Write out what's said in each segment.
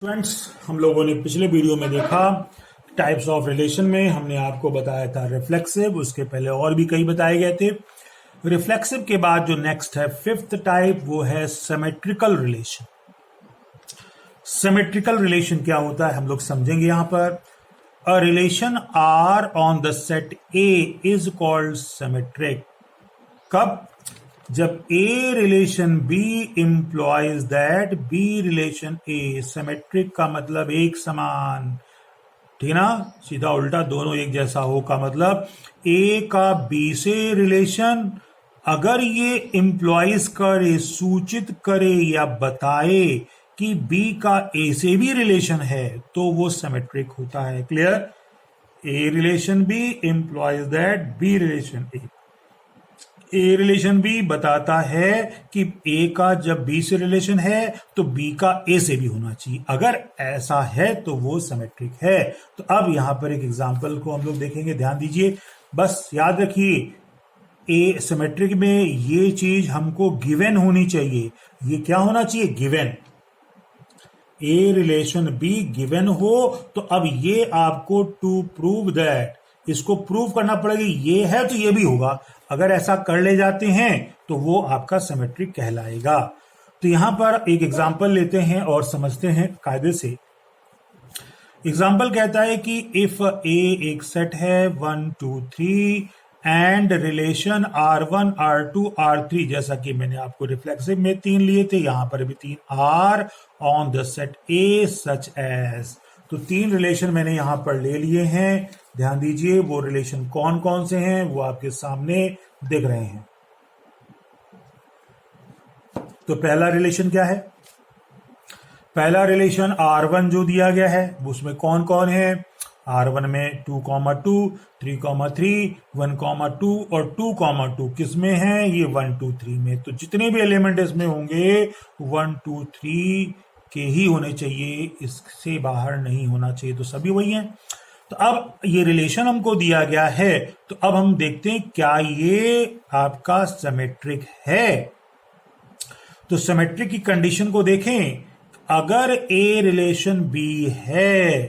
Friends, हम लोगों ने पिछले वीडियो में देखा टाइप्स ऑफ रिलेशन में हमने आपको बताया था रिफ्लेक्सिव। उसके पहले और भी कई बताए गए थे। रिफ्लेक्सिव के बाद जो नेक्स्ट है फिफ्थ टाइप, वो है सिमेट्रिकल रिलेशन। सिमेट्रिकल रिलेशन क्या होता है हम लोग समझेंगे यहां पर। A relation R on the set A is called symmetric. कब? जब A relation B implies that B relation A. Symmetric का मतलब एक समान, ठीक है ना, सीधा उल्टा दोनों एक जैसा हो का मतलब ए का बी से रिलेशन अगर ये इंप्लॉइज करे, सूचित करे या बताए कि बी का ए से भी रिलेशन है तो वो सिमेट्रिक होता है। Clear? A relation B implies that B relation a. A relation b बताता है कि ए का जब बी से रिलेशन है तो बी का ए से भी होना चाहिए। अगर ऐसा है तो वो सिमेट्रिक है। तो अब यहां पर एक एग्जांपल को हम लोग देखेंगे, ध्यान दीजिए। बस याद रखिए, ए सिमेट्रिक में ये चीज हमको गिवन होनी चाहिए। ये क्या होना चाहिए? Given. A relation be given हो तो अब ये आपको टू प्रूव दैट, इसको प्रूव करना पड़ेगा। ये है तो ये भी होगा। अगर ऐसा कर ले जाते हैं तो वो आपका सिमेट्रिक कहलाएगा। तो यहां पर एक एग्जांपल लेते हैं और समझते हैं कायदे से। एग्जांपल कहता है कि इफ ए एक सेट है 1 2 3 and relation R1 R2 R3, जैसा कि मैंने आपको रिफ्लेक्सिव में 3 लिए थे, यहां पर भी 3 R on the set A such as. तो 3 रिलेशन मैंने यहां पर ले लिए हैं। ध्यान दीजिए वो रिलेशन कौन कौन से हैं वो आपके सामने दिख रहे हैं। तो पहला रिलेशन क्या है? पहला रिलेशन R1 जो दिया गया है उसमें कौन कौन है? R1 में 2, 2, 3, 3, 1, 2 और 2, 2 किस में है? ये 1 2 3 में। तो जितने भी एलिमेंट इसमें होंगे 1 2 3 के ही होने चाहिए, इससे बाहर नहीं होना चाहिए। तो सभी वही हैं। तो अब ये रिलेशन हमको दिया गया है, तो अब हम देखते हैं क्या ये आपका सिमेट्रिक है। तो सिमेट्रिक की कंडीशन को देखें। अगर ए रिलेशन बी है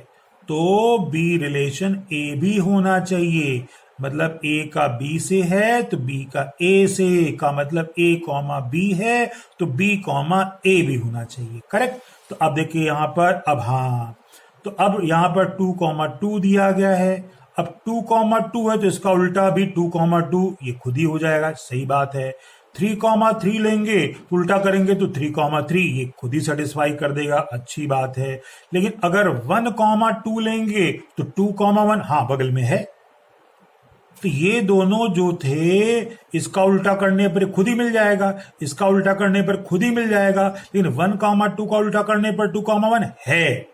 तो बी रिलेशन ए भी होना चाहिए। मतलब ए का बी से है तो बी का ए से, का मतलब ए कॉमा बी है तो बी कॉमा ए भी होना चाहिए। करेक्ट? तो अब देखिए यहां पर, अब हाँ, तो अब यहां पर 2, 2 दिया गया है। अब 2, 2 है तो इसका उल्टा भी 2, 2 ये खुद ही हो जाएगा। सही बात है। 3, 3 लेंगे तो उल्टा करेंगे तो 3, 3 ये खुद ही सेटिस्फाई कर देगा। अच्छी बात है। लेकिन अगर 1, 2 लेंगे तो 2, 1 हाँ बगल में है, तो ये दोनों जो थे इसका उल्टा करने पर खुद ही मिल जाएगा, इसका उल्टा करने पर खुद ही मिल जाएगा। लेकिन 1, 2 का उल्टा करने पर 2, 1 है,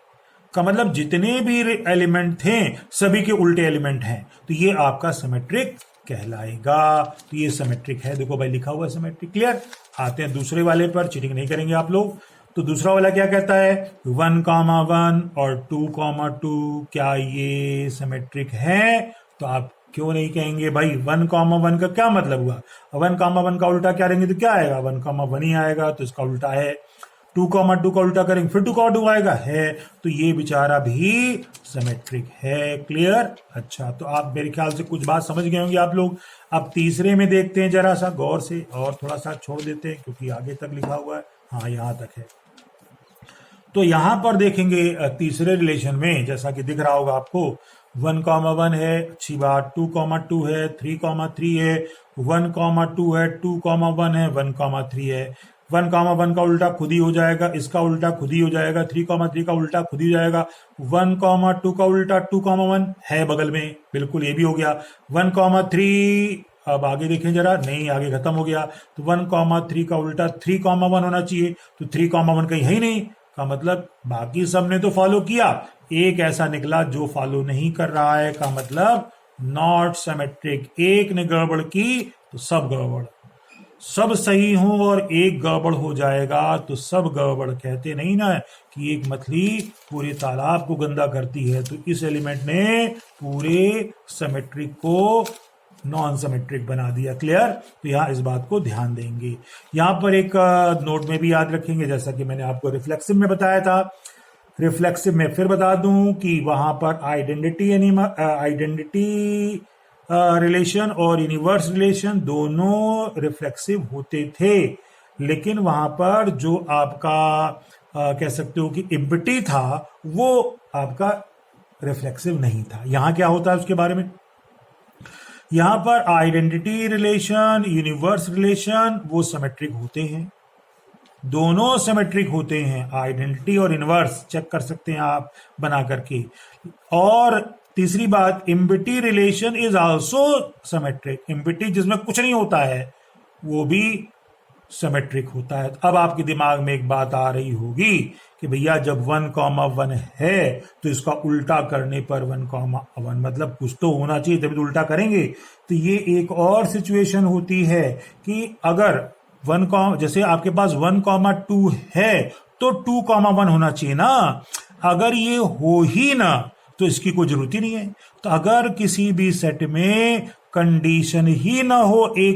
का मतलब जितने भी एलिमेंट थे सभी के उल्टे एलिमेंट हैं। तो ये आपका सिमेट्रिक कहलाएगा। तो ये सिमेट्रिक है। देखो भाई लिखा हुआ है सिमेट्रिक। क्लियर? आते हैं दूसरे वाले पर, चीटिंग नहीं करेंगे आप लोग। तो दूसरा वाला क्या कहता है? 1, 1 और 2, 2 क्या ये सिमेट्रिक है? तो आप क्यों नहीं कहेंगे भाई 1, 1 का क्या मतलब हुआ? 1, 1 का उल्टा क्या लेंगे तो क्या आएगा? 1, 1 ही आएगा। तो इसका उल्टा है 2, 2 का उल्टा करेंगे फिर 2, 2 आएगा, है। तो ये बेचारा भी सिमेट्रिक है। क्लियर? अच्छा, तो आप मेरे ख्याल से कुछ बात समझ गए होंगे आप लोग। अब तीसरे में देखते हैं जरा सा गौर से, और थोड़ा सा छोड़ देते हैं क्योंकि आगे तक लिखा हुआ है। हाँ यहां तक है। तो यहां पर देखेंगे तीसरे रिलेशन में, जैसा कि दिख रहा होगा आपको, 1, 1 है, अच्छी बात। 2, 2 है, 3, 3 है, 1, 2 है, 2, 1 है, 1, 3 है। 1, 1 का उल्टा खुद ही हो जाएगा, इसका उल्टा खुद ही हो जाएगा, 3, 3 का उल्टा खुद ही हो जाएगा। 1, 2 का उल्टा 2, 1 है बगल में, बिल्कुल ये भी हो गया। 1, 3 अब आगे देखें जरा, नहीं आगे खत्म हो गया। तो 1, 3 का उल्टा 3, 1 होना चाहिए। तो 3, 1 कहीं है ही नहीं, का मतलब बाकी सब ने तो फॉलो किया, एक ऐसा निकला जो फॉलो नहीं कर रहा है, का मतलब नॉट सिमेट्रिक। एक ने गड़बड़ की तो सब गड़बड़, सब सही हो और एक गड़बड़ हो जाएगा तो सब गड़बड़। कहते नहीं ना कि एक मछली पूरे तालाब को गंदा करती है, तो इस एलिमेंट ने पूरे सिमेट्रिक को नॉन सिमेट्रिक बना दिया। क्लियर? तो यहां इस बात को ध्यान देंगे। यहां पर एक नोट में भी याद रखेंगे, जैसा कि मैंने आपको रिफ्लेक्सिव में बताया था रिफ्लेक्सिव में फिर बता दूं कि वहां पर आइडेंटिटी रिलेशन और यूनिवर्स रिलेशन दोनों रिफ्लेक्सिव होते थे, लेकिन वहां पर जो आपका कह सकते हो कि एम्पटी था वो आपका रिफ्लेक्सिव नहीं था। यहां क्या होता है उसके बारे में, यहां पर आइडेंटिटी रिलेशन यूनिवर्स रिलेशन वो सिमेट्रिक होते हैं, दोनों सिमेट्रिक होते हैं, आइडेंटिटी और इनवर्स चेक कर सकते हैं आप बना करके। और तीसरी बात, empty relation is also symmetric, empty जिसमें कुछ नहीं होता है वो भी सिमेट्रिक होता है। अब आपके दिमाग में एक बात आ रही होगी कि भैया जब 1,1 है तो इसका उल्टा करने पर 1,1 मतलब कुछ तो होना चाहिए तभी तो उल्टा करेंगे। तो ये एक और सिचुएशन होती है कि अगर जैसे आपके पास 1,2 है तो 2,1 होना चाहिए ना, अगर ये हो ही ना तो इसकी कोई जरूरत ही नहीं है। तो अगर किसी भी सेट में कंडीशन ही ना हो A,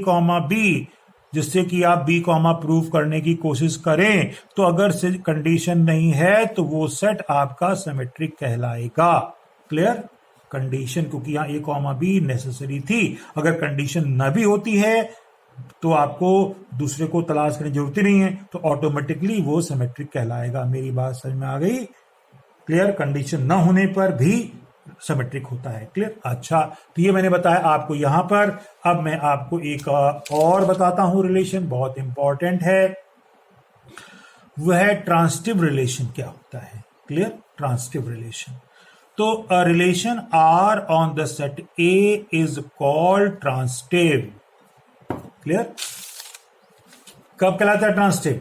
B जिससे कि आप B, प्रूव करने की कोशिश करें, तो अगर कंडीशन नहीं है तो वो सेट आपका सिमेट्रिक कहलाएगा। क्लियर? कंडीशन, क्योंकि यहां A, B नेसेसरी थी, अगर कंडीशन न भी होती है तो आपको दूसरे को तलाश करने की जरूरत ही नहीं है, तो ऑटोमेटिकली वो सिमेट्रिक कहलाएगा। मेरी बात समझ में आ गई? क्लियर? कंडीशन न होने पर भी सिमेट्रिक होता है। क्लियर? अच्छा, तो ये मैंने बताया आपको यहां पर। अब मैं आपको एक और बताता हूं रिलेशन, बहुत इंपॉर्टेंट है, वह ट्रांसिटिव रिलेशन क्या होता है। क्लियर? ट्रांसिटिव रिलेशन, तो a relation R on the set A is called transitive. Clear? कब कहलाता है ट्रांसिटिव?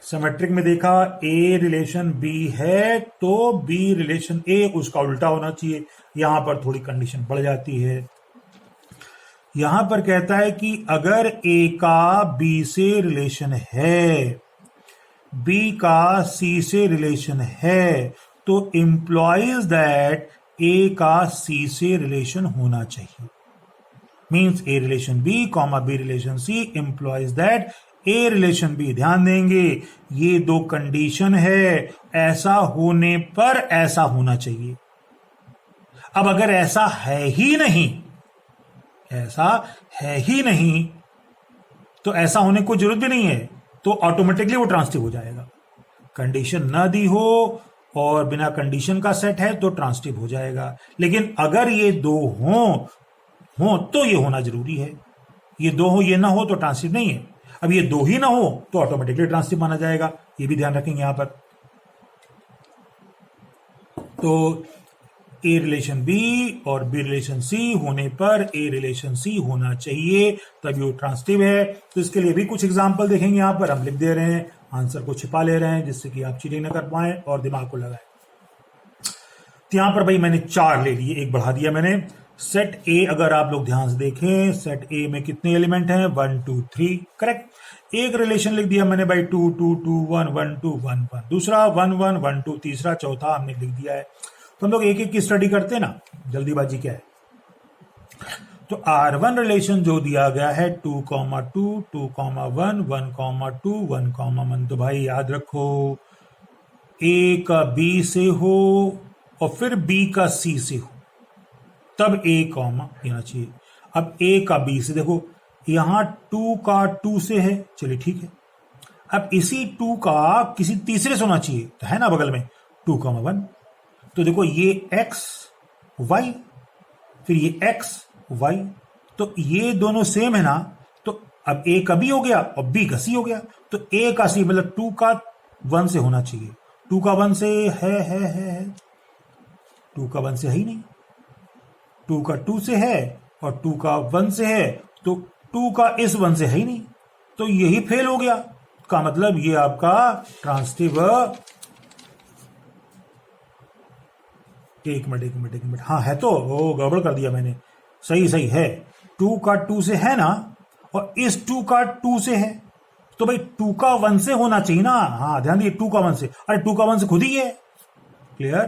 सिमेट्रिक में देखा ए रिलेशन बी है तो बी रिलेशन ए उसका उल्टा होना चाहिए। यहां पर थोड़ी कंडीशन बढ़ जाती है, यहां पर कहता है कि अगर ए का बी से रिलेशन है, बी का सी से रिलेशन है, तो इंप्लॉइज दैट ए का सी से रिलेशन होना चाहिए। Means a relation b comma b relation c implies that a relation b. ध्यान देंगे ये दो कंडीशन है, ऐसा होने पर ऐसा होना चाहिए। अब अगर ऐसा है ही नहीं, ऐसा है ही नहीं तो ऐसा होने को जरूरत भी नहीं है, तो ऑटोमेटिकली वो ट्रांसिटिव हो जाएगा। कंडीशन ना दी हो और बिना कंडीशन का सेट है तो ट्रांसिटिव हो जाएगा। लेकिन अगर ये दो हो तो ये होना जरूरी है, ये दो हो ये ना हो तो ट्रांसिटिव नहीं है। अब ये दो ही ना हो तो ऑटोमेटिकली ट्रांसिटिव माना जाएगा, ये भी ध्यान रखेंगे यहां पर। तो ए रिलेशन बी और बी रिलेशन सी होने पर ए रिलेशन सी होना चाहिए, तभी वो ट्रांसिटिव है। तो इसके लिए भी कुछ एग्जांपल देखेंगे, यहां पर हम लिख दे रहे हैं, आंसर को छिपा ले रहे हैं जिससे कि आप चीटिंग ना कर पाए और दिमाग को लगाए। तो यहां पर भाई मैंने 4 ले लिए, एक बढ़ा दिया मैंने। सेट ए अगर आप लोग ध्यान से देखें, सेट ए में कितने एलिमेंट हैं? 1 2 3, करेक्ट। एक रिलेशन लिख दिया मैंने भाई 2 2 2 1 1 2 1 1, दूसरा 1 1 1 2, तीसरा चौथा हमने लिख दिया है। तो हम लोग एक एक की स्टडी करते हैं ना, जल्दीबाजी क्या है। तो R1 रिलेशन जो दिया गया है 2, 2 2, 1 1, 2 1, 1, तो भाई याद रखो A का B से हो और फिर B का C से हो तब A कॉमा लेना चाहिए। अब A का B से देखो, यहां 2 का 2 से है, चलिए ठीक है। अब इसी 2 का किसी तीसरे से होना चाहिए, तो है ना बगल में 2, 1, तो देखो ये x y फिर ये x y, तो ये दोनों सेम है ना, तो अब A का B हो गया और B का C हो गया, तो A का C मतलब 2 का 1 से होना चाहिए। 2 का 1 से है 2 का 1 से है ही नहीं, 2 का 2 से है और 2 का 1 से है, तो 2 का इस 1 से है ही नहीं, तो यही फेल हो गया। का मतलब ये आपका ट्रांसिटिव। एक मिनट, हाँ है तो, वो गड़बड़ कर दिया मैंने, सही है। 2 का 2 से है ना, और इस 2 का 2 से है, तो भाई 2 का 1 से होना चाहिए ना। हाँ ध्यान दिए, 2 का 1 से, अरे 2 का 1 से खुद ही है। क्लियर?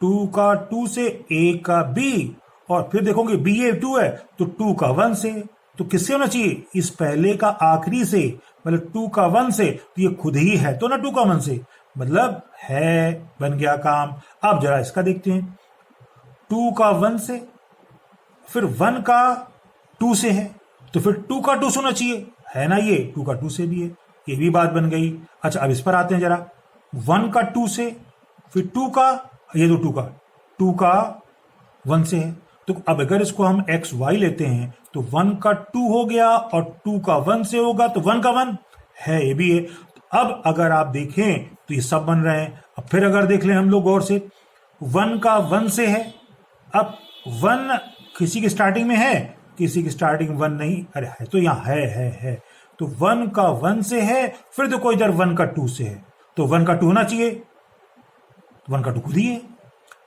2 का 2 से A का B, और फिर देखोगे B A 2 है तो 2 का 1 से, तो किससे होना चाहिए? इस पहले का आखिरी से, मतलब 2 का 1 से, तो ये खुद ही है तो ना 2 का 1 से, मतलब है, बन गया काम। अब जरा इसका देखते हैं, 2 का 1 से, फिर 1 का 2 से है, तो फिर 2 का 2 से होना चाहिए, है ना, ये 2 का 2 से भी है, ये भी बात बन गई। अच्छा अब इस पर आते हैं जरा, 1 का 2 से, फिर 2 का, ये तो 2 का 1 से है, तो अब अगर इसको हम एक्स वाई लेते हैं तो 1 का 2 हो गया और 2 का 1 से होगा, तो 1 का 1 है, ये भी है। तो अब अगर आप देखें तो ये सब बन रहे हैं। अब फिर अगर देख लें हम लोग गौर से, 1 का 1 से है, अब 1 किसी की स्टार्टिंग में है, किसी की स्टार्टिंग 1 नहीं, अरे है तो यहां है, तो 1 का 1 से है, फिर देखो इधर 1 का 2 से है, तो 1 का 2 होना चाहिए, 1 का 2 खुद ही है।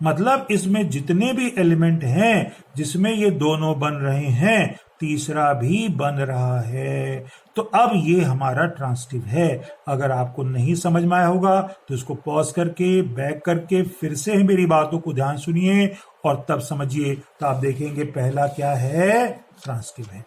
मतलब इसमें जितने भी एलिमेंट हैं जिसमें ये दोनों बन रहे हैं, तीसरा भी बन रहा है, तो अब ये हमारा ट्रांसिटिव है। अगर आपको नहीं समझ में आया होगा तो इसको पॉज करके बैक करके फिर से मेरी बातों को ध्यान सुनिए और तब समझिए, तो आप देखेंगे पहला क्या है, ट्रांसिटिव है।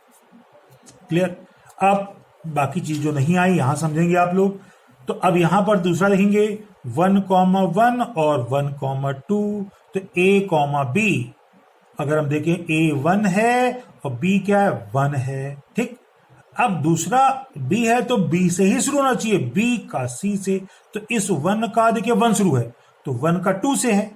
क्लियर। अब बाकी चीज जो नहीं आई यहां समझेंगे आप लोग। तो अब यहां पर दूसरा देखेंगे, 1,1 और 1,2, तो A, B, अगर हम देखें A 1 है और B क्या है, 1 है, ठीक। अब दूसरा B है तो B से ही शुरू होना चाहिए, B का C से, तो इस 1 का देखिए 1 शुरू है, तो 1 का 2 से है,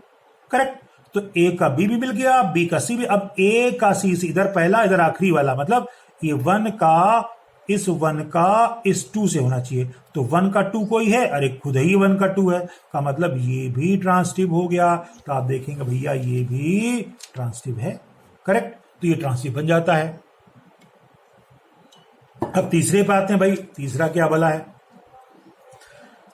करेक्ट। तो A का B भी मिल गया, B का C भी। अब A का C से, इधर पहला इधर आखिरी वाला, मतलब ये 1 का इस 1 का इस 2 से होना चाहिए, तो 1 का 2 कोई है, अरे खुद ही 1 का 2 है, का मतलब ये भी ट्रांसिटिव हो गया। तो आप देखेंगे भैया ये भी ट्रांसिटिव है, करेक्ट, तो ये ट्रांसिटिव बन जाता है। अब तीसरे पे आते हैं भाई, तीसरा क्या बोला है,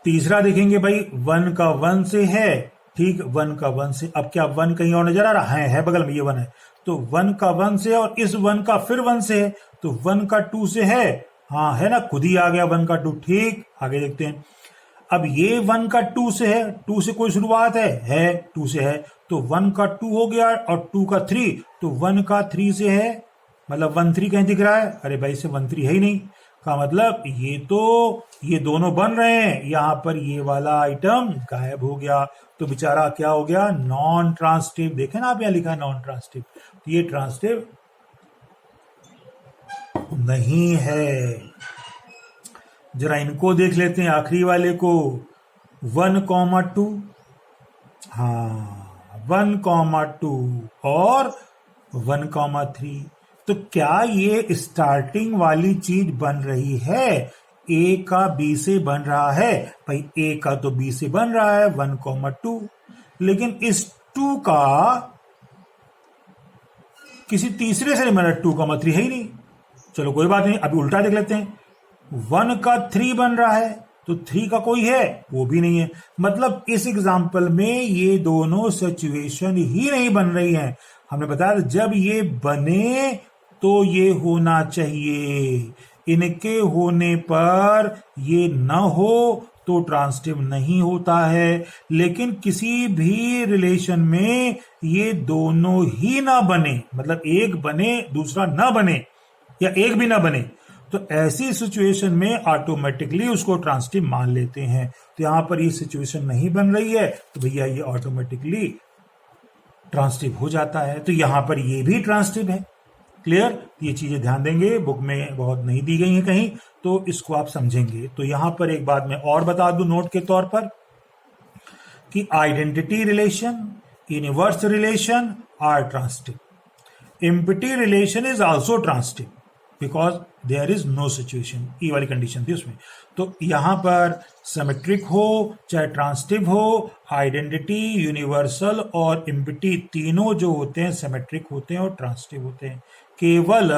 तीसरा देखेंगे भाई 1 का 1 से है, ठीक, 1 का 1 से, अब क्या 1 कहीं और नजर आ रहा है बगल में, ये 1 है, तो 1 का 1 से और इस 1 का फिर 1 से है, तो 1 का 2 से है, हाँ है ना, खुद ही आ गया 1 का 2, ठीक। आगे देखते हैं, अब ये 1 का 2 से है, 2 से कोई शुरुआत है 2 से है, तो 1 का 2 हो गया और 2 का 3, तो 1 का 3 से है, मतलब 1 3 कहीं दिख रहा है, अरे भाई से 1 3 है ही नहीं, का मतलब ये तो ये दोनों बन रहे हैं, यहां पर ये वाला आइटम गायब हो गया, तो बेचारा क्या हो गया, नॉन ट्रांसिटिव। देखें ना आप, यहां लिखा है नॉन ट्रांसिटिव, तो ये ट्रांसिटिव नहीं है। जरा इनको देख लेते हैं, आखिरी वाले को, 1,2, हाँ 1,2 और 1,3, तो क्या ये स्टार्टिंग वाली चीज बन रही है, ए का बी से बन रहा है, भाई ए का तो बी से बन रहा है 1,2, लेकिन इस 2 का किसी तीसरे से नहीं बना, 2,3 है ही नहीं। चलो कोई बात नहीं, अभी उल्टा देख लेते हैं, 1 का 3 बन रहा है, तो 3 का कोई है, वो भी नहीं है। मतलब इस एग्जाम्पल में ये दोनों सिचुएशन ही नहीं बन रही हैं। हमने बताया जब ये बने तो ये होना चाहिए, इनके होने पर ये न हो तो ट्रांसिटिव नहीं होता है। लेकिन किसी भी रिलेशन में ये दोनों ही ना बने, मतलब एक बने दूसरा ना बने या एक भी ना बने, तो ऐसी सिचुएशन में ऑटोमेटिकली उसको ट्रांसिटिव मान लेते हैं। तो यहां पर ये सिचुएशन नहीं बन रही है तो भैया ये ऑटोमेटिकली ट्रांसिटिव हो जाता है। तो यहां पर ये भी ट्रांसिटिव है। क्लियर, ये चीजें ध्यान देंगे, बुक में बहुत नहीं दी गई हैं कहीं, तो इसको आप समझेंगे। तो यहां पर एक बात मैं और बता दूं नोट के तौर पर, कि identity relation, universe relation are transitive, empty relation is also transitive because there is no situation, ये वाली कंडीशन थी उसमें। तो यहां पर सिमेट्रिक हो चाहे ट्रांसिटिव हो, आइडेंटिटी, यूनिवर्सल और एम्प्टी तीनों जो होते हैं सिमेट्रिक होते हैं और ट्रांसिटिव होते हैं। केवल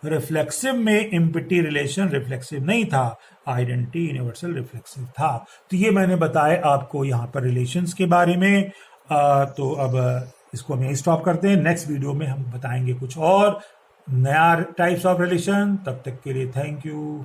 रिफ्लेक्सिव में एम्प्टी रिलेशन रिफ्लेक्सिव नहीं था, आइडेंटिटी यूनिवर्सल रिफ्लेक्सिव था। तो ये मैंने बताया आपको यहां पर रिलेशंस के बारे में। तो अब इसको हम यहीं स्टॉप करते हैं, नेक्स्ट वीडियो में हम बताएंगे कुछ और नया टाइप्स ऑफ रिलेशन। तब तक के लिए थैंक यू।